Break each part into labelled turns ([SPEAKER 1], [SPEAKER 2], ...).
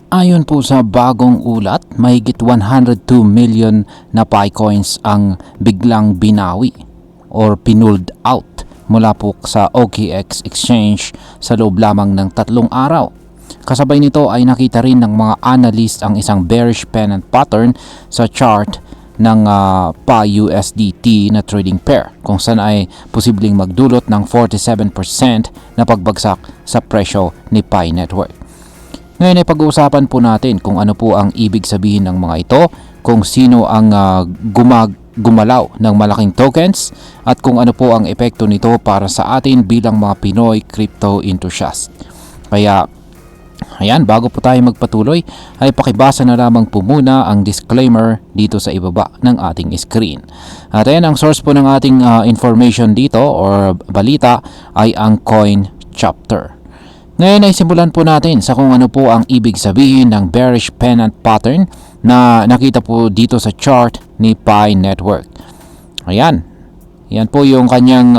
[SPEAKER 1] Ayon po sa bagong ulat, mahigit 102 million na Pi coins ang biglang binawi or pinulled out mula po sa OKX exchange sa loob lamang ng 3 araw. Kasabay nito ay nakita rin ng mga analyst ang isang bearish pennant pattern sa chart ng Pi USDT na trading pair kung saan ay posibleng magdulot ng 47% na pagbagsak sa presyo ni Pi Network. Ngayon ay pag-uusapan po natin kung ano po ang ibig sabihin ng mga ito, kung sino ang gumalaw ng malaking tokens at kung ano po ang epekto nito para sa atin bilang mga Pinoy crypto enthusiast. Kaya ayan, bago po tayo magpatuloy ay pakibasa na lamang po muna ang disclaimer dito sa ibaba ng ating screen. At ayan, ang source po ng ating information dito or balita ay ang Coin Chapter. Ngayon ay simulan po natin sa kung ano po ang ibig sabihin ng bearish pennant pattern na nakita po dito sa chart ni Pi Network. Ayan. Yan po yung kanyang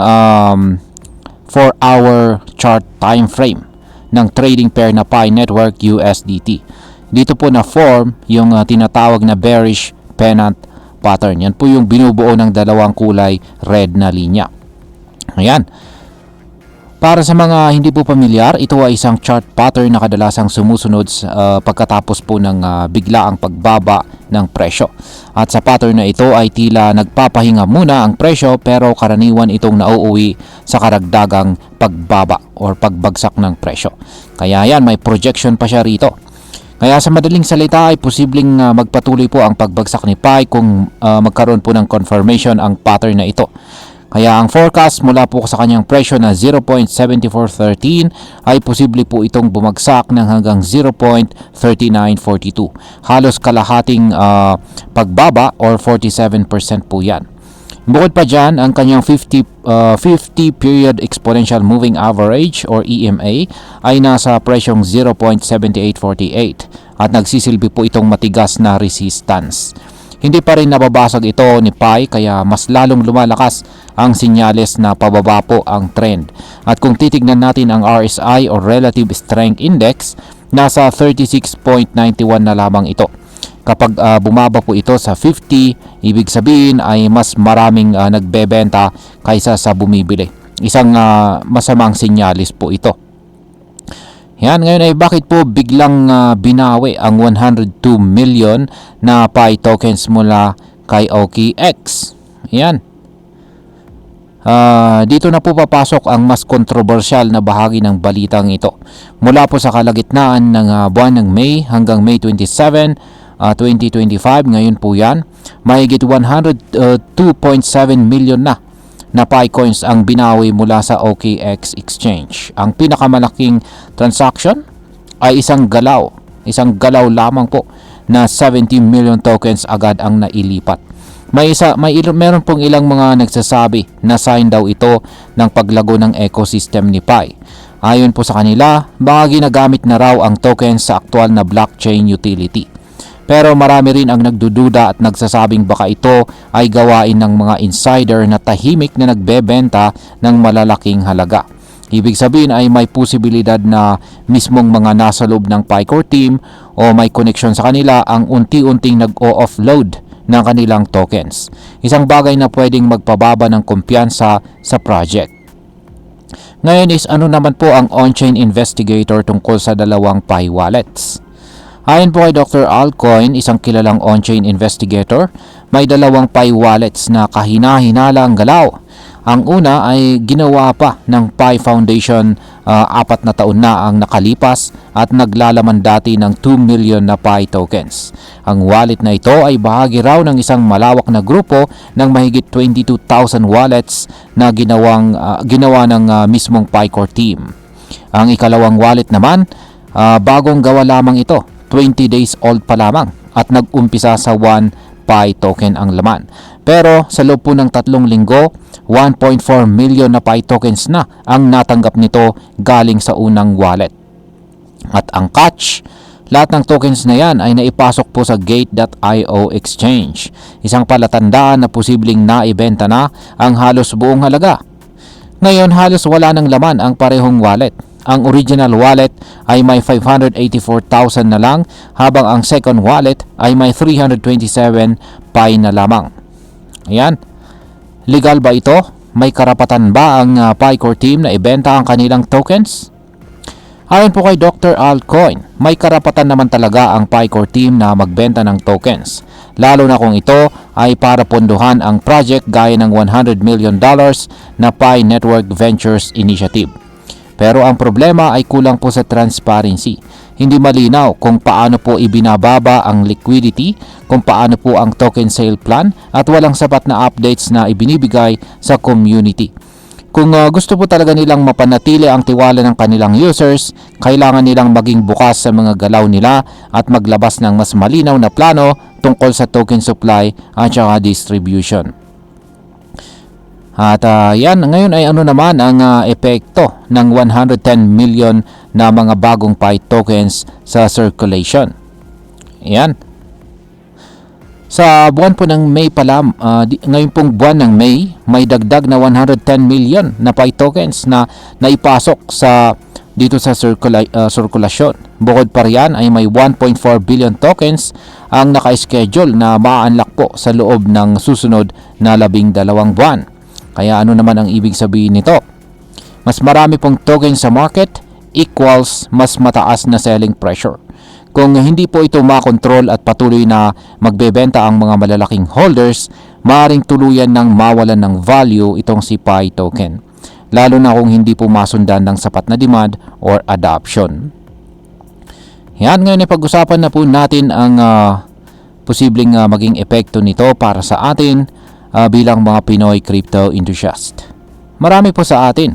[SPEAKER 1] 4-hour chart time frame ng trading pair na Pi Network USDT. Dito po na form yung tinatawag na bearish pennant pattern. Yan po yung binubuo ng dalawang kulay red na linya. Ayan. Para sa mga hindi po pamilyar, ito ay isang chart pattern na kadalasang sumusunod pagkatapos po ng biglaang pagbaba ng presyo. At sa pattern na ito ay tila nagpapahinga muna ang presyo pero karaniwan itong nauuwi sa karagdagang pagbaba or pagbagsak ng presyo. Kaya yan, may projection pa siya rito. Kaya sa madaling salita ay posibleng magpatuloy po ang pagbagsak ni Pi kung magkaroon po ng confirmation ang pattern na ito. Kaya ang forecast mula po sa kanyang presyo na 0.7413 ay posible po itong bumagsak ng hanggang 0.3942. Halos kalahating pagbaba or 47% po yan. Bukod pa dyan, ang kanyang 50 period exponential moving average or EMA ay nasa presyong 0.7848 at nagsisilbi po itong matigas na resistance. Hindi pa rin nababasag ito ni Pi kaya mas lalong lumalakas ang sinyales na pababa po ang trend. At kung titignan natin ang RSI or Relative Strength Index, nasa 36.91 na lamang ito. Kapag bumaba po ito sa 50, ibig sabihin ay mas maraming nagbebenta kaysa sa bumibili. Isang masamang sinyales po ito. Yan, ngayon ay bakit po biglang binawi ang 102 million na Pi tokens mula kay OKX? Yan. Dito na po papasok ang mas kontrobersyal na bahagi ng balitang ito. Mula po sa kalagitnaan ng buwan ng May hanggang May 27, 2025, ngayon po yan, mahigit 102.7 million na Pi coins ang binawi mula sa OKX exchange. Ang pinakamalaking transaction ay isang galaw lamang po na 70 million tokens agad ang nailipat. Meron pong ilang mga nagsasabi na sign daw ito ng paglago ng ecosystem ni Pi. Ayon po sa kanila, baka ginagamit na raw ang tokens sa aktual na blockchain utility. Pero marami rin ang nagdududa at nagsasabing baka ito ay gawain ng mga insider na tahimik na nagbebenta ng malalaking halaga. Ibig sabihin ay may posibilidad na mismong mga nasa loob ng Pi Core team o may connection sa kanila ang unti-unting nag-o-offload ng kanilang tokens. Isang bagay na pwedeng magpababa ng kumpiyansa sa project. Ngayon is ano naman po ang on-chain investigator tungkol sa dalawang Pi wallets? Ayon po kay Dr. Alcoin, isang kilalang on-chain investigator, may dalawang Pi wallets na kahina-hinala ang galaw. Ang una ay ginawa pa ng Pi Foundation 4 na taon na ang nakalipas at naglalaman dati ng 2 million na Pi tokens. Ang wallet na ito ay bahagi raw ng isang malawak na grupo ng mahigit 22,000 wallets na ginawa ng mismong Pi Core team. Ang ikalawang wallet naman, bagong gawa lamang ito. 20 days old pa lamang at nag-umpisa sa 1 Pi token ang laman. Pero sa loob po ng 3 linggo, 1.4 million na Pi tokens na ang natanggap nito galing sa unang wallet. At ang catch, lahat ng tokens na yan ay naipasok po sa Gate.io exchange. Isang palatandaan na posibleng naibenta na ang halos buong halaga. Ngayon halos wala ng laman ang parehong wallet. ang original wallet ay may 584,000 na lang, habang ang second wallet ay may 327 Pi na lamang. Ayan. Legal ba ito? May karapatan ba ang PiCore team na ibenta ang kanilang tokens? Ayon po kay Dr. Altcoin, may karapatan naman talaga ang PiCore team na magbenta ng tokens, lalo na kung ito ay para pondohan ang project gaya ng $100 million na Pi Network Ventures Initiative. Pero ang problema ay kulang po sa transparency. Hindi malinaw kung paano po ibinababa ang liquidity, kung paano po ang token sale plan, at walang sapat na updates na ibinibigay sa community. Kung gusto po talaga nilang mapanatili ang tiwala ng kanilang users, kailangan nilang maging bukas sa mga galaw nila at maglabas ng mas malinaw na plano tungkol sa token supply at saka distribution. At yan, ngayon ay ano naman ang epekto ng 110 million na mga bagong Pi tokens sa circulation. Yan. Sa buwan po ng May pala, ngayon pong buwan ng May, may dagdag na 110 million na Pi tokens na naipasok dito sa sirkulasyon. Bukod pa riyan ay may 1.4 billion tokens ang naka-schedule na ma-unlock po sa loob ng susunod na 12 buwan. Kaya ano naman ang ibig sabihin nito? Mas marami pong tokens sa market equals mas mataas na selling pressure. Kung hindi po ito makontrol at patuloy na magbebenta ang mga malalaking holders, maaaring tuluyan ng mawalan ng value itong si Pi token, lalo na kung hindi po masundan ng sapat na demand or adoption. Yan, ngayon ay pag-usapan na po natin ang posibleng maging epekto nito para sa atin bilang mga Pinoy crypto enthusiast. Marami po sa atin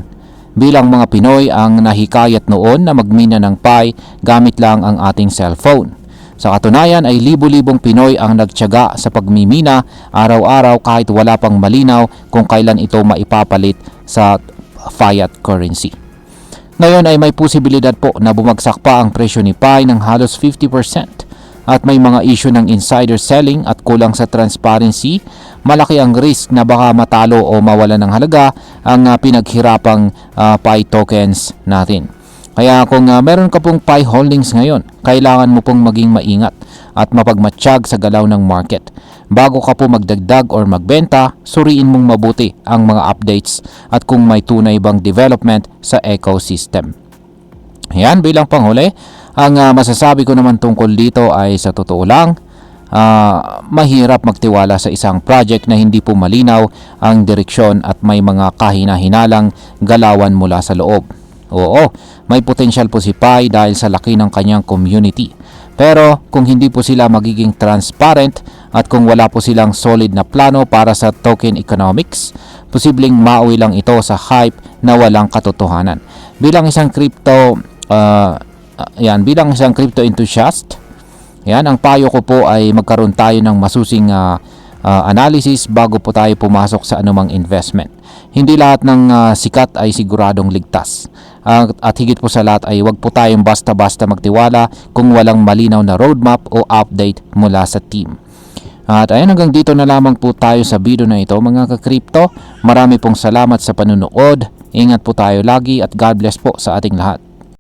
[SPEAKER 1] bilang mga Pinoy ang nahikayat noon na magmina ng Pi gamit lang ang ating cellphone. Sa katunayan ay libo-libong Pinoy ang nagtiyaga sa pagmimina araw-araw kahit wala pang malinaw kung kailan ito maipapalit sa fiat currency. Ngayon ay may posibilidad po na bumagsak pa ang presyo ni Pi ng halos 50%. At may mga issue ng insider selling at kulang sa transparency, malaki ang risk na baka matalo o mawala ng halaga ang pinaghirapang Pi tokens natin. Kaya kung meron ka pong Pi holdings ngayon, kailangan mo pong maging maingat at mapagmatsyag sa galaw ng market. Bago ka po magdagdag or magbenta, suriin mong mabuti ang mga updates at kung may tunay bang development sa ecosystem. Yan, bilang panghuli, ang masasabi ko naman tungkol dito ay sa totoo lang, mahirap magtiwala sa isang project na hindi po malinaw ang direksyon at may mga kahina-hinalang galawan mula sa loob. Oo, may potensyal po si Pi dahil sa laki ng kanyang community. Pero kung hindi po sila magiging transparent at kung wala po silang solid na plano para sa token economics, posibleng mauwi lang ito sa hype na walang katotohanan. Bilang isang crypto enthusiast, yan, ang payo ko po ay magkaroon tayo ng masusing analysis bago po tayo pumasok sa anumang investment. Hindi lahat ng sikat ay siguradong ligtas. At higit po sa lahat ay huwag po tayong basta-basta magtiwala kung walang malinaw na roadmap o update mula sa team. At ayun, hanggang dito na lamang po tayo sa video na ito mga ka-crypto. Marami pong salamat sa panunood. Ingat po tayo lagi at God bless po sa ating lahat.